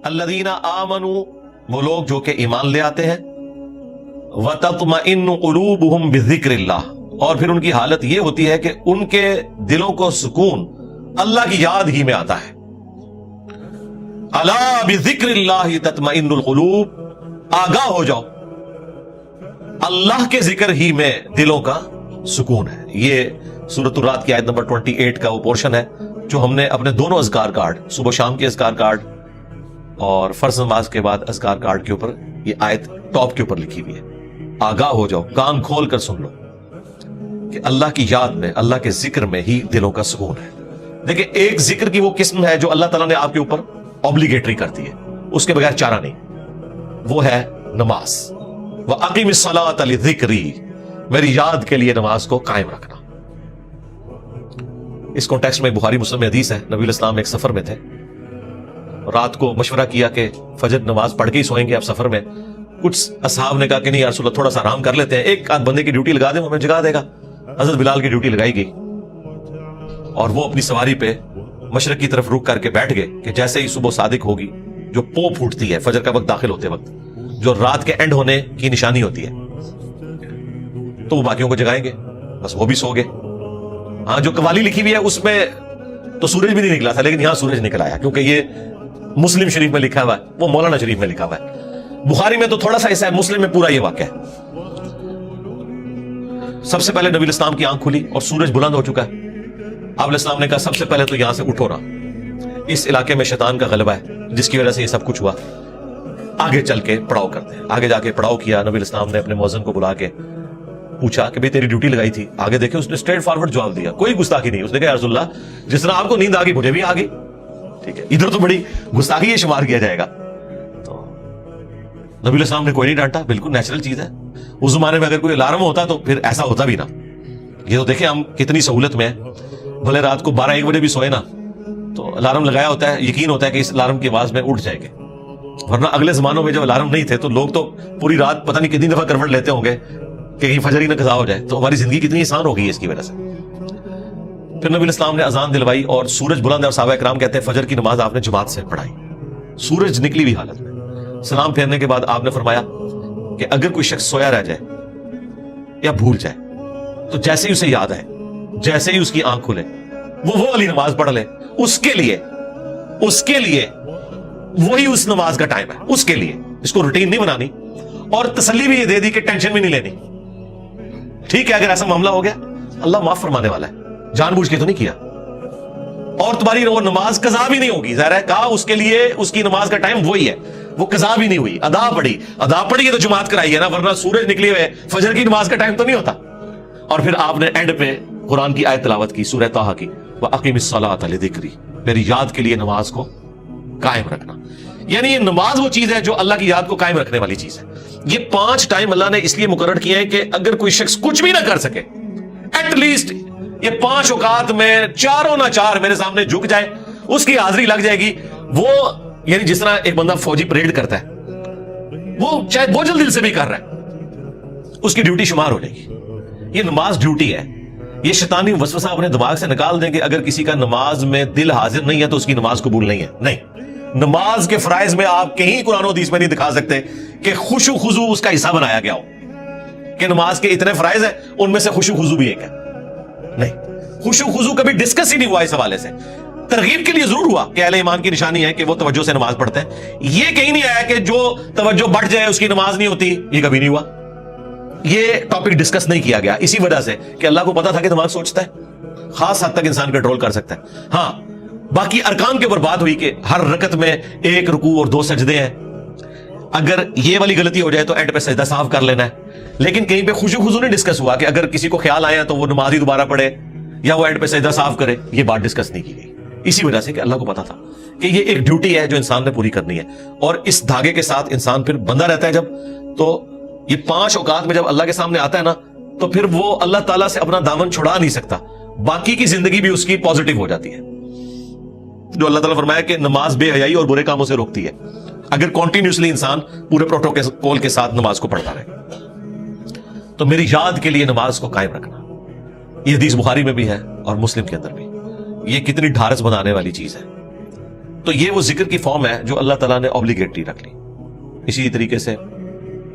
الذین آمنوا وہ لوگ جو کہ ایمان لے آتے ہیں، وتطمئن قلوبہم بذکر اللہ اور پھر ان کی حالت یہ ہوتی ہے کہ ان کے دلوں کو سکون اللہ کی یاد ہی میں آتا ہے. الا بذکر اللہ تطمئن القلوب، آگاہ ہو جاؤ اللہ کے ذکر ہی میں دلوں کا سکون ہے. یہ سورۃ الرعد کی آیت نمبر 28 کا وہ پورشن ہے جو ہم نے اپنے دونوں اذکار کارڈ، صبح شام کے اذکار کارڈ اور فرض نماز کے بعد اذکار کارڈ کے اوپر یہ آیت ٹاپ کے اوپر لکھی ہوئی ہے. آگاہ ہو جاؤ، کان کھول کر سن لو کہ اللہ کی یاد میں، اللہ کے ذکر میں ہی دلوں کا سکون ہے. دیکھیں ایک ذکر کی وہ قسم ہے جو اللہ تعالیٰ نے آپ کے اوپر اوبلیگیٹری کر دی ہے، اس کے بغیر چارہ نہیں، وہ ہے نماز. وَأَقِمِ الصَّلَاةَ لِذِكْرِي، میری یاد کے لیے نماز کو قائم رکھنا. اس کانٹیکسٹ میں بخاری مسلم میں حدیث ہے، نبی الاسلام ایک سفر میں تھے، رات کو مشورہ کیا کہ فجر نماز پڑھ کے ہی سوئیں گے. اب سفر میں کچھ اصحاب نے کہا کہ نہیں یا رسول اللہ تھوڑا سا آرام کر لیتے ہیں، ایک آدھ بندے کی ڈیوٹی لگا دیں وہ ہمیں جگا دے گا. حضرت بلال کی ڈیوٹی لگائی گئی اور وہ اپنی سواری پہ مشرق کی طرف رک کر کے بیٹھ گئے کہ جیسے ہی صبح صادق ہوگی، جو پو پھوٹتی ہے فجر کا وقت داخل ہوتے وقت، جو رات کے اینڈ ہونے کی نشانی ہوتی ہے، تو وہ باقیوں کو جگائیں گے. بس وہ بھی سو گئے. ہاں جو قوالی لکھی ہوئی ہے اس میں تو سورج بھی نہیں نکلا تھا، لیکن یہاں سورج نکل آیا کیونکہ یہ مسلم شریف میں لکھا ہوا ہے، وہ مولانا شریف میں لکھا ہوا ہے. بخاری میں تو تھوڑا سا ایسا ہے، مسلم میں پورا یہ واقعہ ہے. سب سے پہلے نبی الاسلام کی آنکھ کھلی اور سورج بلند ہو چکا ہے. آپ علیہ السلام نے کہا سب سے پہلے تو یہاں سے اٹھو نا، اس علاقے میں شیطان کا غلبہ ہے جس کی وجہ سے یہ سب کچھ ہوا، آگے چل کے پڑاؤ کرتے ہیں. آگے جا کے پڑاؤ کیا. نبی الاسلام نے اپنے مؤذن کو بلا کے پوچھا کہ بھئی تیری ڈیوٹی لگائی تھی. آگے دیکھیں اس نے اسٹریٹ فارورڈ جواب دیا، کوئی گستاخی نہیں. اس نے کہا یا رسول اللہ جس طرح آپ کو نیند آ گئی مجھے بھی آ گئی. ٹھیک ہے، ادھر تو بڑی گستاخی یہ شمار کیا جائے گا. تو نبی الاسلام نے کوئی نہیں ڈانٹا، بالکل نیچرل چیز ہے. اس زمانے میں اگر کوئی الارم ہوتا تو پھر ایسا ہوتا بھی نا. یہ تو دیکھیں ہم کتنی سہولت میں ہیں، بھلے رات کو 12-1 بجے بھی سوئے نا تو الارم لگایا ہوتا ہے، یقین ہوتا ہے کہ اس الارم کی آواز میں اٹھ جائے گے. ورنہ اگلے زمانوں میں جب الارم نہیں تھے تو لوگ تو پوری رات پتہ نہیں کتنی دفعہ کروٹ لیتے ہوں گے کہ کہیں فجر ہی نہ قضا ہو جائے. تو ہماری زندگی کتنی آسان ہو گئی ہے اس کی وجہ سے. پھر نبی الاسلام نے اذان دلوائی اور سورج بلند ہے اور صحابہ کرام کہتے ہیں فجر کی نماز آپ نے جماعت سے پڑھائی سورج نکلی ہوئی حالت میں. سلام پھیرنے کے بعد آپ نے فرمایا کہ اگر کوئی شخص سویا رہ جائے یا بھول جائے تو جیسے ہی اسے یاد آئے، جیسے ہی اس کی آنکھ کھلے وہ والی نماز پڑھ لے. اس کے لیے وہی اس نماز کا ٹائم ہے. اس کے لیے اس کو روٹین نہیں بنانی اور تسلی بھی یہ دے دی کہ ٹینشن بھی نہیں لینی. ٹھیک ہے، اگر ایسا معاملہ ہو گیا اللہ معاف فرمانے والا ہے، جان بوجھ کے تو نہیں کیا اور تمہاری وہ نماز قضا بھی نہیں ہوگی. ظاہر ہے کہا اس کے لیے اس کی نماز کا ٹائم وہی ہے، وہ قضا بھی نہیں ہوئی، ادا پڑی ہے تو جماعت کرائی ہے نا، ورنہ سورج نکلے ہوئے فجر کی نماز کا ٹائم تو نہیں ہوتا. اور پھر آپ نے اینڈ پہ قرآن کی آیت تلاوت کی، سورہ طٰہٰ کی، وَأَقِمِ الصَّلَاةَ لِذِكْرِي، میری یاد کے لیے نماز کو قائم رکھنا. یعنی یہ نماز وہ چیز ہے جو اللہ کی یاد کو قائم رکھنے والی چیز ہے. یہ 5 ٹائم اللہ نے اس لیے مقرر کیے ہیں کہ اگر کوئی شخص کچھ بھی نہ کر سکے ایٹ لیسٹ یہ 5 اوقات میں چاروں نہ چار میرے سامنے جھک جائے، اس کی حاضری لگ جائے گی. وہ یعنی جس طرح ایک بندہ فوجی پریڈ کرتا ہے، وہ چاہے بوجھل دل سے بھی کر رہا ہے، اس کی ڈیوٹی شمار ہو جائے گی. یہ نماز ڈیوٹی ہے. یہ شیطانی وسوسہ اپنے دماغ سے نکال دیں کہ اگر کسی کا نماز میں دل حاضر نہیں ہے تو اس کی نماز قبول نہیں ہے. نہیں، نماز کے فرائض میں آپ کہیں قرآن و حدیث میں نہیں دکھا سکتے کہ خشوع خضوع اس کا حصہ بنایا گیا ہو کہ نماز کے اتنے فرائض ہیں ان میں سے خشوع خضوع بھی ایک ہے. نہیں، خشوع خضوع کبھی ڈسکس ہی نہیں ہوا اس حوالے سے. ترغیب کے لیے ضرور ہوا کہ اہل ایمان کی نشانی ہے کہ وہ توجہ سے نماز پڑھتے ہیں. یہ کہیں نہیں آیا کہ جو توجہ بڑھ جائے اس کی نماز نہیں ہوتی، یہ کبھی نہیں ہوا. یہ ٹاپک ڈسکس نہیں کیا گیا اسی وجہ سے کہ اللہ کو پتا تھا کہ دماغ سوچتا ہے، خاص حد تک انسان کنٹرول کر سکتا ہے. ہاں باقی ارکان کے اوپر بات ہوئی کہ ہر رکعت میں 1 رکوع اور 2 سجدے ہیں. اگر یہ والی غلطی ہو جائے تو اینڈ پہ سجدہ صاف کر لینا ہے. لیکن کہیں پہ خشوع خضوع نہیں ڈسکس ہوا کہ اگر کسی کو خیال آیا تو وہ نماز ہی دوبارہ پڑھے یا وہ اینڈ پہ سجدہ صاف کرے. یہ بات ڈسکس نہیں کی گئی اسی وجہ سے کہ اللہ کو پتا تھا کہ یہ ایک ڈیوٹی ہے جو انسان نے پوری کرنی ہے. اور اس دھاگے کے ساتھ انسان پھر بندہ رہتا ہے جب، تو یہ 5 اوقات میں جب اللہ کے سامنے آتا ہے نا تو پھر وہ اللہ تعالیٰ سے اپنا دامن چھڑا نہیں سکتا. باقی کی زندگی بھی اس کی پازیٹیو ہو جاتی ہے. جو اللہ تعالیٰ فرمایا کہ نماز بے حیائی اور برے کاموں سے روکتی ہے اگر کنٹینیوسلی انسان پورے پروٹوکول کے ساتھ نماز کو پڑھتا رہے. تو میری یاد کے لیے نماز کو قائم رکھنا، یہ حدیث بخاری میں بھی ہے اور مسلم کے اندر بھی. یہ کتنی ڈھارس بنانے والی چیز ہے تو یہ وہ ذکر کی فارم ہے جو اللہ تعالیٰ نے اوبلیگیٹری رکھ لی. اسی طریقے سے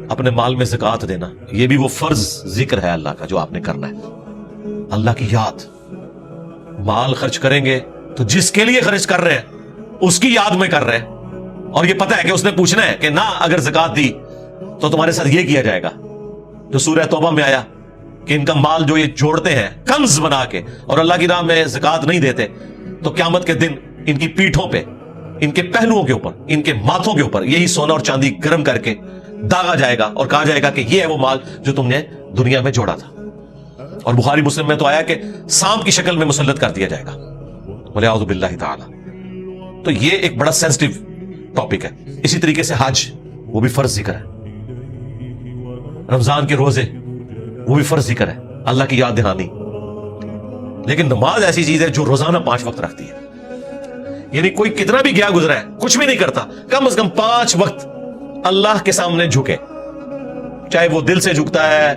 اپنے مال میں زکوٰۃ دینا، یہ بھی وہ فرض ذکر ہے اللہ کا جو آپ نے کرنا ہے. اللہ کی یاد، مال خرچ کریں گے تو جس کے لیے خرچ کر رہے ہیں اس کی یاد میں کر رہے ہیں، اور یہ پتہ ہے کہ اس نے پوچھنا ہے کہ نہ اگر زکوٰۃ دی تو تمہارے ساتھ یہ کیا جائے گا. جو سورہ توبہ میں آیا کہ ان کا مال جو یہ جوڑتے ہیں کنز بنا کے اور اللہ کی راہ میں زکوٰۃ نہیں دیتے تو قیامت کے دن ان کی پیٹھوں پہ، ان کے پہلوؤں کے اوپر، ان کے ماتھوں کے اوپر یہی سونا اور چاندی گرم کر کے داغا جائے گا اور کہا جائے گا کہ یہ ہے وہ مال جو تم نے دنیا میں جوڑا تھا. اور بخاری مسلم میں تو آیا کہ سانپ کی شکل میں مسلط کر دیا جائے گا، وَلِعَوْذُ بِاللَّهِ تَعَالَى. تو یہ ایک بڑا سینسٹیو ٹاپک ہے. اسی طریقے سے حج، وہ بھی فرض ذکر ہے. رمضان کے روزے، وہ بھی فرض ذکر ہے، اللہ کی یاد دہانی. لیکن نماز ایسی چیز ہے جو روزانہ 5 وقت رکھتی ہے. یعنی کوئی کتنا بھی گیا گزرا ہے، کچھ بھی نہیں کرتا، کم از کم 5 وقت اللہ کے سامنے جھکے، چاہے وہ دل سے جھکتا ہے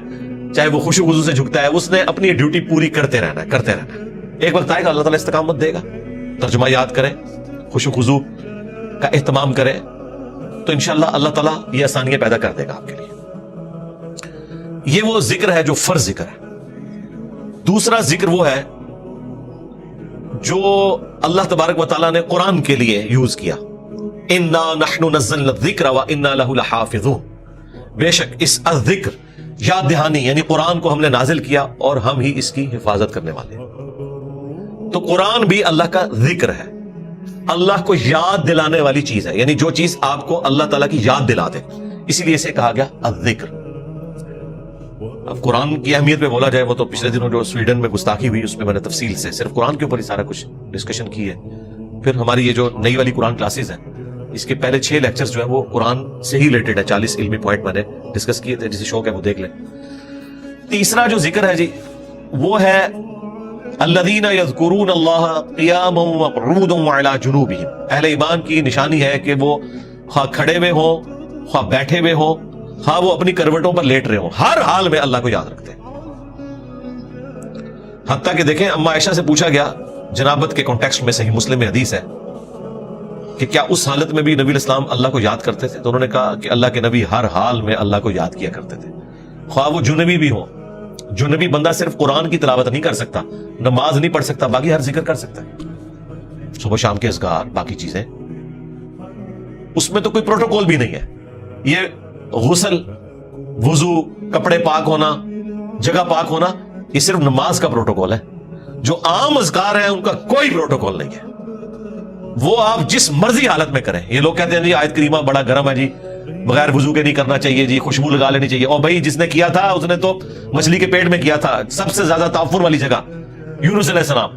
چاہے وہ خوشو وضو سے جھکتا ہے، اس نے اپنی ڈیوٹی پوری کرتے رہنا ہے، کرتے رہنا ہے. ایک وقت آئے گا اللہ تعالیٰ استقامت دے گا. ترجمہ یاد کریں، خوشو وضو کا اہتمام کریں تو انشاءاللہ اللہ تعالیٰ یہ آسانیاں پیدا کر دے گا آپ کے لیے. یہ وہ ذکر ہے جو فرض ذکر ہے. دوسرا ذکر وہ ہے جو اللہ تبارک و تعالیٰ نے قرآن کے لیے یوز کیا. اِنَّا نَحْنُ نَزَّلْنَا الذِّكْرَ وَإِنَّا لَهُ لَحَافِظُونَ. بے شک اس الذکر، یاد دہانی یعنی قرآن کو ہم نے نازل کیا اور ہم ہی اس کی حفاظت کرنے والے ہیں. تو قرآن بھی اللہ کا ذکر ہے، اللہ کو یاد دلانے والی چیز ہے، یعنی جو چیز آپ کو اللہ تعالیٰ کی یاد دلا دے، اسی لیے اسے کہا گیا الذکر. اب قرآن کی اہمیت پہ بولا جائے، وہ تو پچھلے دنوں جو سویڈن میں گستاخی ہوئی اس میں میں نے تفصیل سے صرف قرآن کے اوپر ہی سارا کچھ ڈسکشن کی ہے. پھر ہماری یہ جو نئی والی قرآن کلاسز ہیں، اس کے پہلے 6 لیکچرز جو ہیں وہ قرآن سے ہی ریلیٹڈ ہے. 40 علمی پوائنٹ میں نے ڈسکس کیے تھے، جسے شوق ہے وہ دیکھ لیں. تیسرا جو ذکر ہے جی وہ ہے الذین یذکرون اللہ قیاما وقعودا وعلی جنوبہم. اہل ایمان کی نشانی ہے کہ وہ خواہ کھڑے ہوئے ہوں، خواہ بیٹھے ہوئے ہوں، خواہ وہ اپنی کروٹوں پر لیٹ رہے ہوں، ہر حال میں اللہ کو یاد رکھتے ہیں. حتیٰ کہ دیکھیں اما عائشہ سے پوچھا گیا جنابت کے کانٹیکسٹ میں، صحیح مسلم میں حدیث ہے کہ کیا اس حالت میں بھی نبی علیہ السلام اللہ کو یاد کرتے تھے؟ تو انہوں نے کہا کہ اللہ کے نبی ہر حال میں اللہ کو یاد کیا کرتے تھے، خواہ وہ جنبی بھی ہوں. جنبی بندہ صرف قرآن کی تلاوت نہیں کر سکتا، نماز نہیں پڑھ سکتا، باقی ہر ذکر کر سکتا ہے، صبح شام کے اذکار، باقی چیزیں. اس میں تو کوئی پروٹوکول بھی نہیں ہے. یہ غسل، وضو، کپڑے پاک ہونا، جگہ پاک ہونا، یہ صرف نماز کا پروٹوکول ہے. جو عام اذکار ہیں ان کا کوئی پروٹوکول نہیں ہے، وہ آپ جس مرضی حالت میں کریں. یہ لوگ کہتے ہیں جی آیت کریمہ بڑا گرم ہے جی، بغیر وضو کے نہیں کرنا چاہیے جی، خوشبو لگا لینی چاہیے. اور بھائی جس نے کیا تھا اس نے تو مچھلی کے پیٹ میں کیا تھا، سب سے زیادہ تعفر والی جگہ، یونس علیہ السلام.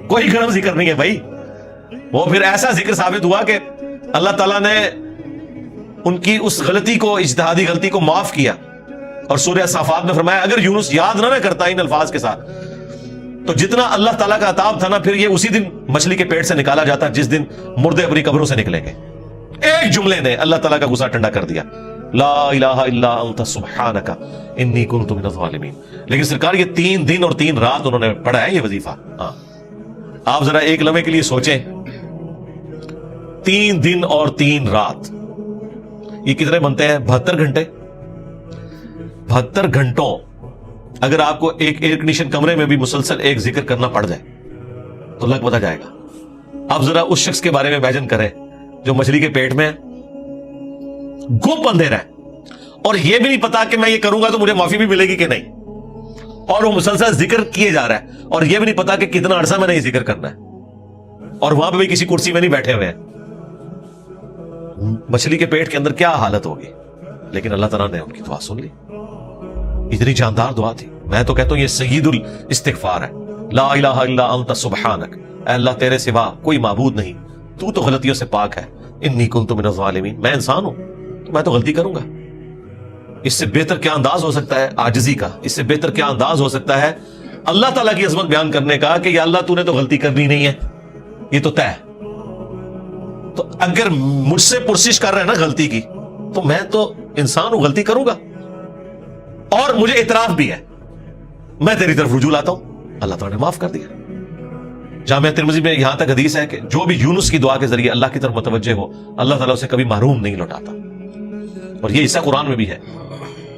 کوئی گرم ذکر نہیں ہے بھائی. وہ پھر ایسا ذکر ثابت ہوا کہ اللہ تعالیٰ نے ان کی اس غلطی کو، اجتہادی غلطی کو معاف کیا. اور سورہ صافات میں فرمایا اگر یونس یاد نہ کرتا ان الفاظ کے ساتھ تو جتنا اللہ تعالیٰ کا عطاب تھا نا، پھر یہ اسی دن مچھلی کے پیٹ سے نکالا جاتا جس دن مردے اپنی قبروں سے نکلیں گے. ایک جملے نے اللہ تعالیٰ کا غصہ ٹھنڈا کر دیا، لا الہ الا انت سبحانک انی کنت من الظالمین. لیکن سرکار یہ 3 دن اور 3 رات انہوں نے پڑھا ہے یہ وظیفہ. ہاں آپ ذرا ایک لمحے کے لیے سوچیں، 3 دن اور 3 رات، یہ کتنے بنتے ہیں؟ 72 گھنٹے. 72 گھنٹوں اگر آپ کو ایک ایئر کنڈیشن کمرے میں بھی مسلسل ایک ذکر کرنا پڑ جائے تو لگ پتہ جائے گا. آپ ذرا اس شخص کے بارے میں امیجن کریں جو مچھلی کے پیٹ میں گپ اندھیرا ہے اور یہ بھی نہیں پتا کہ میں یہ کروں گا تو مجھے معافی بھی ملے گی کہ نہیں، اور وہ مسلسل ذکر کیے جا رہا ہے اور یہ بھی نہیں پتا کہ کتنا عرصہ میں نے یہ ذکر کرنا ہے، اور وہاں پہ بھی کسی کرسی میں نہیں بیٹھے ہوئے ہیں. مچھلی کے پیٹ کے اندر کیا حالت ہوگی؟ لیکن اللہ تعالیٰ نے ان کی دعا سن لی. اتنی جاندار دعا تھی. میں تو کہتا ہوں یہ سید الاستغفار ہے. لا الہ الا انت سبحانک، اے اللہ تیرے سوا کوئی معبود نہیں، تو تو غلطیوں سے پاک ہے. انی کنت من الظالمین، میں انسان ہوں تو میں تو غلطی کروں گا. اس سے بہتر کیا انداز ہو سکتا ہے عاجزی کا؟ اس سے بہتر کیا انداز ہو سکتا ہے اللہ تعالیٰ کی عظمت بیان کرنے کا کہ یا اللہ تو نے تو غلطی کرنی نہیں ہے، یہ تو طے ہے. تو اگر مجھ سے پرسش کر رہے ہیں نا غلطی کی، تو میں تو انسان ہوں، غلطی کروں گا، اور مجھے اعتراف بھی ہے، میں تیری طرف رجوع لاتا ہوں. اللہ تعالیٰ نے معاف کر دیا. جامعہ ترمذی میں یہاں تک حدیث ہے کہ جو بھی یونس کی دعا کے ذریعے اللہ کی طرف متوجہ ہو اللہ تعالیٰ اسے کبھی محروم نہیں لوٹاتا. اور یہ حصہ قرآن میں بھی ہے,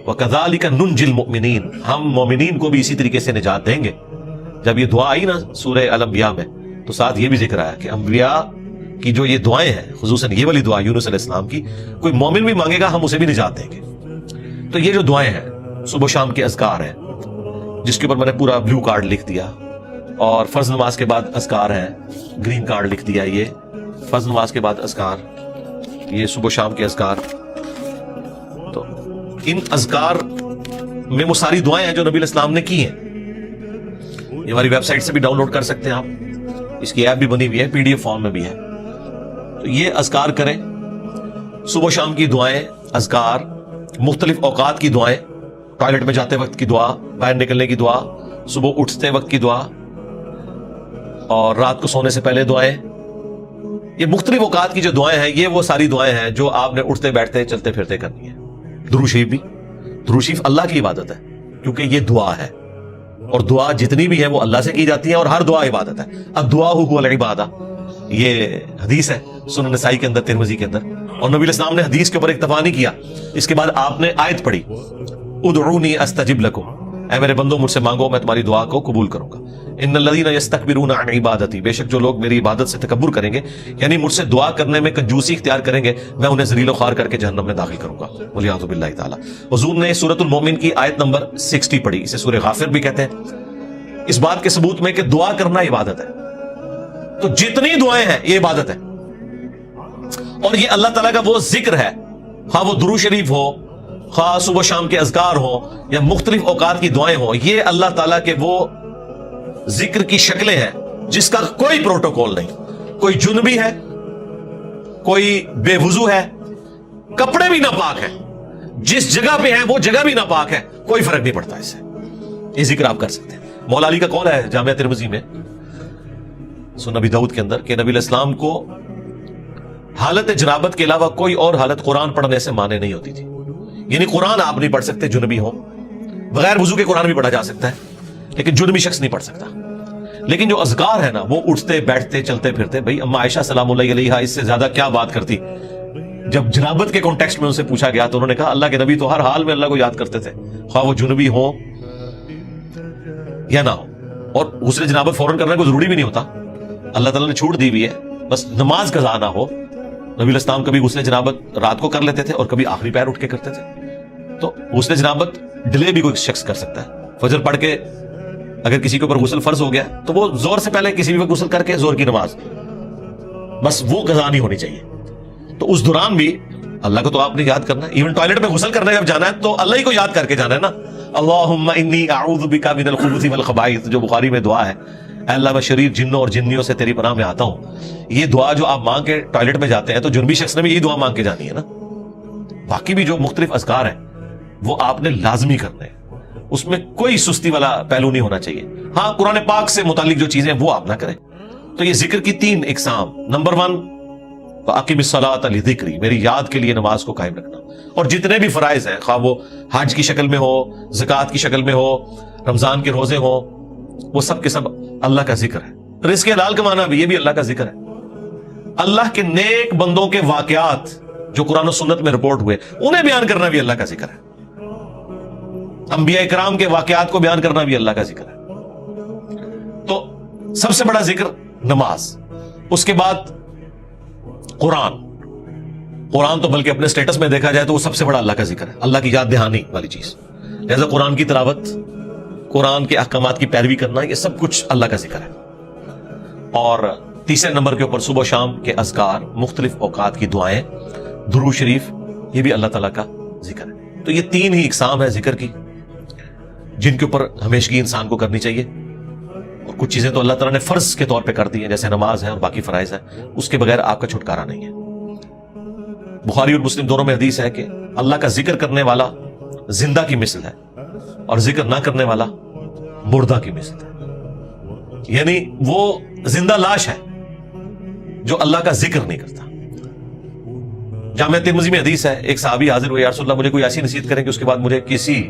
وَكَذَلِكَ نُنْجِي الْمُؤْمِنِينَ, ہم مومنین کو بھی اسی طریقے سے نجات دیں گے. جب یہ دعا آئی نا سورہ الانبیاء میں تو ساتھ یہ بھی ذکر آیا کہ انبیاء کی جو یہ دعائیں ہیں, خصوصاً یہ والی دعا یونس علیہ السلام کی, کوئی مومن بھی مانگے گا ہم اسے بھی نجات دیں گے. تو یہ جو دعائیں ہیں صبح شام کے اذکار ہیں, جس کے اوپر میں نے پورا بلو کارڈ لکھ دیا, اور فرض نماز کے بعد اذکار ہیں, گرین کارڈ لکھ دیا. یہ فرض نماز کے بعد اذکار, یہ صبح شام کے اذکار. تو ان اذکار میں وہ ساری دعائیں ہیں جو نبی علیہ السلام نے کی ہیں. یہ ہماری ویب سائٹ سے بھی ڈاؤن لوڈ کر سکتے ہیں آپ, اس کی ایپ بھی بنی ہوئی ہے, پی ڈی ایف فارم میں بھی ہے. تو یہ اذکار کریں, صبح شام کی دعائیں, اذکار, مختلف اوقات کی دعائیں, ٹوائلٹ میں جاتے وقت کی دعا, باہر نکلنے کی دعا, صبح اٹھتے وقت کی دعا, اور رات کو سونے سے پہلے دعائیں. یہ مختلف اوقات کی جو دعائیں ہیں یہ وہ ساری دعائیں ہیں جو آپ نے اٹھتے بیٹھتے چلتے پھرتے کرنی ہے. درود شریف بھی, درود شریف اللہ کی عبادت ہے کیونکہ یہ دعا ہے, اور دعا جتنی بھی ہے وہ اللہ سے کی جاتی ہے, اور ہر دعا عبادت ہے. اب دعا هو العبادہ, یہ حدیث ہے سنن نسائی کے اندر, ترمذی کے اندر, اور نبی علیہ السلام نے حدیث کے اوپر اکتفا نہیں کیا. اس کے بعد آپ نے آیت پڑھی, ادعونی استجب لکم, اے میرے بندو مجھ سے مانگو میں تمہاری دعا کو قبول کروں گا. ان الذین یستکبرون عن عبادتی, بے شک جو لوگ میری عبادت سے تکبر کریں گے, یعنی مجھ سے دعا کرنے میں کنجوسی اختیار کریں گے, میں انہیں ذلیل و خوار کر کے جہنم میں داخل کروں گا, والعیاذ باللہ تعالی. حضور نے سورۃ المومن کی آیت نمبر 60 پڑھی, اسے سورہ غافر بھی کہتے ہیں, اس بات کے ثبوت میں کہ دعا کرنا عبادت ہے. تو جتنی دعائیں ہیں یہ عبادت ہے, اور یہ اللہ تعالیٰ کا وہ ذکر ہے, خواہ وہ درود شریف ہو, خواہ صبح شام کے اذکار ہو, یا مختلف اوقات کی دعائیں ہوں, یہ اللہ تعالیٰ کے وہ ذکر کی شکلیں ہیں جس کا کوئی پروٹوکول نہیں. کوئی جنبی ہے, کوئی بے وضو ہے, کپڑے بھی ناپاک ہیں, جس جگہ پہ ہیں وہ جگہ بھی ناپاک ہے, کوئی فرق نہیں پڑتا اس سے. یہ ذکر آپ کر سکتے ہیں. مولا علی کا قول ہے جامعہ ترمذی میں سنن نبی داؤد کے اندر کہ نبی علیہ السلام کو حالت جنابت کے علاوہ کوئی اور حالت قرآن پڑھنے سے مانے نہیں ہوتی تھی. یعنی قرآن آپ نہیں پڑھ سکتے جنبی ہو, بغیر وضو کے قرآن بھی پڑھا جا سکتا ہے لیکن جنبی شخص نہیں پڑھ سکتا. لیکن جو اذکار ہے نا وہ اٹھتے بیٹھتے چلتے پھرتے, بھائی اما عائشہ سلام اللہ علیہا اس سے زیادہ کیا بات کرتی. جب جنابت کے کانٹیکسٹ میں ان سے پوچھا گیا تو انہوں نے کہا اللہ کے نبی تو ہر حال میں اللہ کو یاد کرتے تھے, خواہ وہ جنبی ہو یا نہ ہو, اور غسل جنابت فوراً کرنا کوئی ضروری بھی نہیں ہوتا, اللہ تعالیٰ نے چھوٹ دی ہوئی ہے, بس نماز قضا نہ ہو. نبی علیہ السلام کبھی غسل جنابت رات کو کر لیتے تھے اور کبھی آخری پیر اٹھ کے کرتے تھے. تو غسل جنابت ڈیلے بھی کوئی شخص کر سکتا ہے. فجر پڑھ کے اگر کسی کے اوپر غسل فرض ہو گیا تو وہ زور سے پہلے کسی بھی وقت غسل کر کے زور کی نماز, بس وہ قضا نہیں ہونی چاہیے. تو اس دوران بھی اللہ کو تو آپ نے یاد کرنا ہے. ایون ٹوائلٹ میں غسل کرنے جب جانا ہے تو اللہ ہی کو یاد کر کے جانا ہے نا. اللہم انی اعوذ بک من الخبث والخبائث, جو بخاری میں دعا ہے, اے اللہ میں شریر جنوں اور جنیوں سے تیری پناہ میں آتا ہوں. یہ دعا جو آپ مانگ کے ٹوائلٹ میں جاتے ہیں تو جنبی شخص نے بھی یہی دعا مانگ کے جانی ہے نا. باقی بھی جو مختلف اذکار ہیں وہ آپ نے لازمی کرنے ہیں, اس میں کوئی سستی والا پہلو نہیں ہونا چاہیے. ہاں قرآن پاک سے متعلق جو چیزیں وہ آپ نہ کریں. تو یہ ذکر کی 3 اقسام. نمبر 1 فاقم الصلاۃ لذکری, میری یاد کے لیے نماز کو قائم رکھنا, اور جتنے بھی فرائض ہیں خواہ وہ حج کی شکل میں ہو, زکوٰۃ کی شکل میں ہو, رمضان کے روزے ہوں, وہ سب کے سب اللہ کا ذکر ہے. رزق حلال کمانا بھی یہ بھی اللہ کا ذکر ہے. اللہ کے نیک بندوں کے واقعات جو قرآن و سنت میں رپورٹ ہوئے انہیں بیان کرنا بھی اللہ کا ذکر ہے. انبیاء کرام کے واقعات کو بیان کرنا بھی اللہ کا ذکر ہے. تو سب سے بڑا ذکر نماز, اس کے بعد قرآن. قرآن تو بلکہ اپنے سٹیٹس میں دیکھا جائے تو وہ سب سے بڑا اللہ کا ذکر ہے, اللہ کی یاد دہانی والی چیز. لہذا قرآن کی تلاوت, قرآن کے احکامات کی پیروی کرنا, یہ سب کچھ اللہ کا ذکر ہے. اور تیسرے نمبر کے اوپر صبح شام کے اذکار, مختلف اوقات کی دعائیں, درود شریف, یہ بھی اللہ تعالیٰ کا ذکر ہے. تو یہ 3 ہی اقسام ہے ذکر کی جن کے اوپر ہمیشگی انسان کو کرنی چاہیے. اور کچھ چیزیں تو اللہ تعالیٰ نے فرض کے طور پہ کر دی ہیں جیسے نماز ہے اور باقی فرائض ہیں, اس کے بغیر آپ کا چھٹکارا نہیں ہے. بخاری اور مسلم دونوں میں حدیث ہے کہ اللہ کا ذکر کرنے والا زندہ کی مثل ہے اور ذکر نہ کرنے والا مردہ کی مثل ہے. یعنی وہ زندہ لاش ہے جو اللہ کا ذکر نہیں کرتا. جامعہ ترمذی میں حدیث ہے, ایک صحابی حاضر ہوئے, یا رسول اللہ مجھے کوئی ایسی نصیحت کریں کہ اس کے بعد مجھے کسی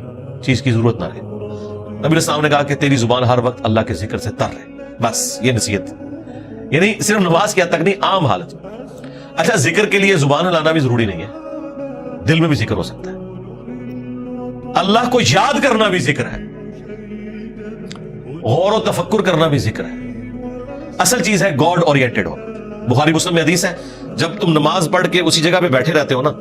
چیز کی ضرورت نہ رہے. نبی علیہ السلام نے کہا کہ تیری زبان ہر وقت اللہ کے ذکر سے تر رہے, بس یہ نصیحت یعنی صرف نماز کی حد تک نہیں، عام حالت میں۔ اچھا، ذکر کے لیے زبان لانا بھی ضروری نہیں ہے، دل میں بھی ذکر ہو سکتا ہے۔ اللہ کو یاد کرنا بھی ذکر ہے، غور و تفکر کرنا بھی ذکر ہے۔ اصل چیز ہے گاڈ اورینٹڈ ہو۔ بخاری مسلم میں حدیث ہے، جب تم نماز پڑھ کے اسی جگہ پہ بیٹھے رہتے ہو نا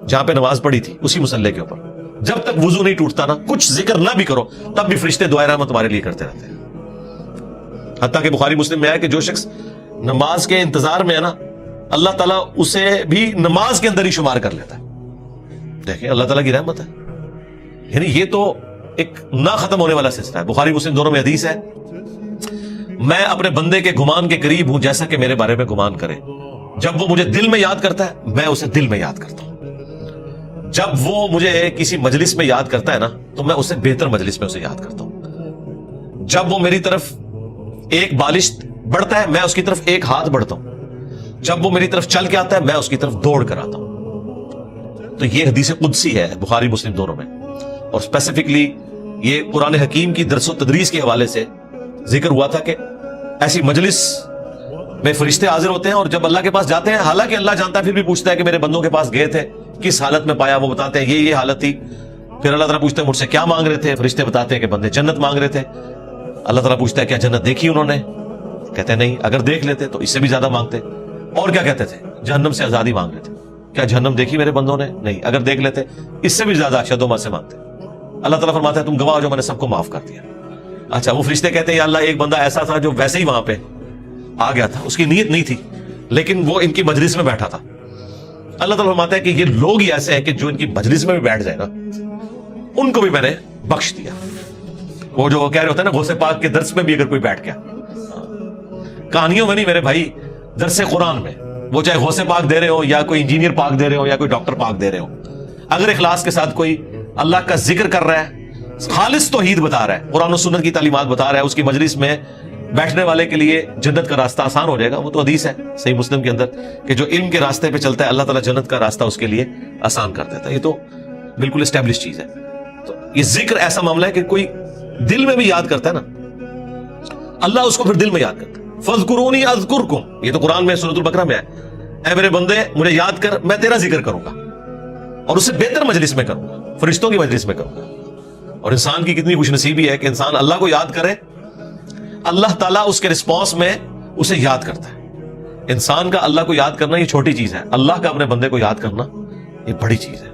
جہاں پہ نماز پڑھی تھی، اسی مصلی کے اوپر، جب تک وضو نہیں ٹوٹتا نا، کچھ ذکر نہ بھی کرو، تب بھی فرشتے دعائے رحمت تمہارے لیے کرتے رہتے ہیں۔ حتیٰ کہ بخاری مسلم میں ہے کہ جو شخص نماز کے انتظار میں ہے نا، اللہ تعالیٰ اسے بھی نماز کے اندر ہی شمار کر لیتا ہے۔ دیکھیں اللہ تعالیٰ کی رحمت ہے، یعنی یہ تو ایک نہ ختم ہونے والا سلسلہ ہے۔ بخاری مسلم دونوں میں حدیث ہے، میں اپنے بندے کے گمان کے قریب ہوں جیسا کہ میرے بارے میں گمان کرے۔ جب وہ مجھے دل میں یاد کرتا ہے میں اسے دل میں یاد کرتا ہوں، جب وہ مجھے کسی مجلس میں یاد کرتا ہے نا تو میں اسے بہتر مجلس میں اسے یاد کرتا ہوں، جب وہ میری طرف ایک بالش بڑھتا ہے میں اس کی طرف ایک ہاتھ بڑھتا ہوں، جب وہ میری طرف چل کے آتا ہے میں اس کی طرف دوڑ کر آتا ہوں۔ تو یہ حدیث قدسی ہے بخاری مسلم دونوں میں، اور اسپیسیفکلی یہ قرآن حکیم کی درس و تدریس کے حوالے سے ذکر ہوا تھا کہ ایسی مجلس میں فرشتے حاضر ہوتے ہیں، اور جب اللہ کے پاس جاتے ہیں، حالانکہ اللہ جانتا ہے، پھر بھی پوچھتا ہے کہ میرے بندوں کے پاس گئے تھے کس حالت میں پایا، وہ بتاتے ہیں یہ حالت تھی۔ پھر اللہ تعالیٰ پوچھتے ہیں مجھ سے کیا مانگ رہے تھے، فرشتے بتاتے ہیں کہ بندے جنت مانگ رہے تھے۔ اللہ تعالیٰ پوچھتا ہے کیا جنت دیکھی انہوں نے، کہتے ہیں نہیں، اگر دیکھ لیتے تو اس سے بھی زیادہ مانگتے۔ اور کیا کہتے تھے، جہنم سے آزادی مانگ رہے تھے، کیا جہنم دیکھی میرے بندوں نے، نہیں، اگر دیکھ لیتے اس سے بھی زیادہ شدوما سے مانگتے۔ اللہ تعالیٰ فرماتا ہے تم گواہ ہو جو میں نے سب کو معاف کر دیا۔ اچھا، وہ فرشتے کہتے ہیں یا اللہ ایک بندہ ایسا تھا جو ویسے ہی وہاں پہ آ گیا تھا، اس کی نیت نہیں تھی لیکن وہ ان کی مجلس میں بیٹھا تھا۔ اللہ تعالیٰ فرماتا ہے کہ یہ لوگ ہی ایسے ہیں کہ جو ان کی مجلس میں بھی بیٹھ جائے نا ان کو بھی میں نے بخش دیا۔ وہ جو کہہ رہے ہوتے ہیں نا غوث پاک کے درس میں بھی اگر کوئی بیٹھ گیا، کہانیوں میں نہیں میرے بھائی، درس قرآن میں، وہ چاہے غوث پاک دے رہے ہو یا کوئی انجینئر پاک دے رہے ہو یا کوئی ڈاکٹر پاک دے رہے ہو، اگر اخلاص کے ساتھ کوئی اللہ کا ذکر کر رہا ہے، خالص توحید بتا رہا ہے، قرآن و سنت کی تعلیمات بتا رہا ہے، اس کی مجلس میں بیٹھنے والے کے لیے جنت کا راستہ آسان ہو جائے گا۔ وہ تو حدیث ہے صحیح مسلم کے اندر کہ جو علم کے راستے پہ چلتا ہے اللہ تعالیٰ جنت کا راستہ اس کے لیے آسان کر دیتا ہے۔ یہ تو بالکل اسٹیبلش چیز ہے۔ تو یہ ذکر ایسا معاملہ ہے کہ کوئی دل میں بھی یاد کرتا ہے نا، اللہ اس کو پھر دل میں یاد کرتا ہے۔ فَاذْكُرُونِي أَذْكُرْكُمْ، یہ تو قرآن میں سورۃ البقرہ میں ہے، اے میرے بندے مجھے یاد کر، میں تیرا ذکر کروں گا اور اسے بہتر مجلس میں کروں گا، فرشتوں کی مجلس میں کروں گا۔ اور انسان کی کتنی خوش نصیبی ہے کہ انسان اللہ کو یاد کرے، اللہ تعالیٰ اس کے رسپانس میں اسے یاد کرتا ہے۔ انسان کا اللہ کو یاد کرنا یہ چھوٹی چیز ہے، اللہ کا اپنے بندے کو یاد کرنا یہ بڑی چیز ہے۔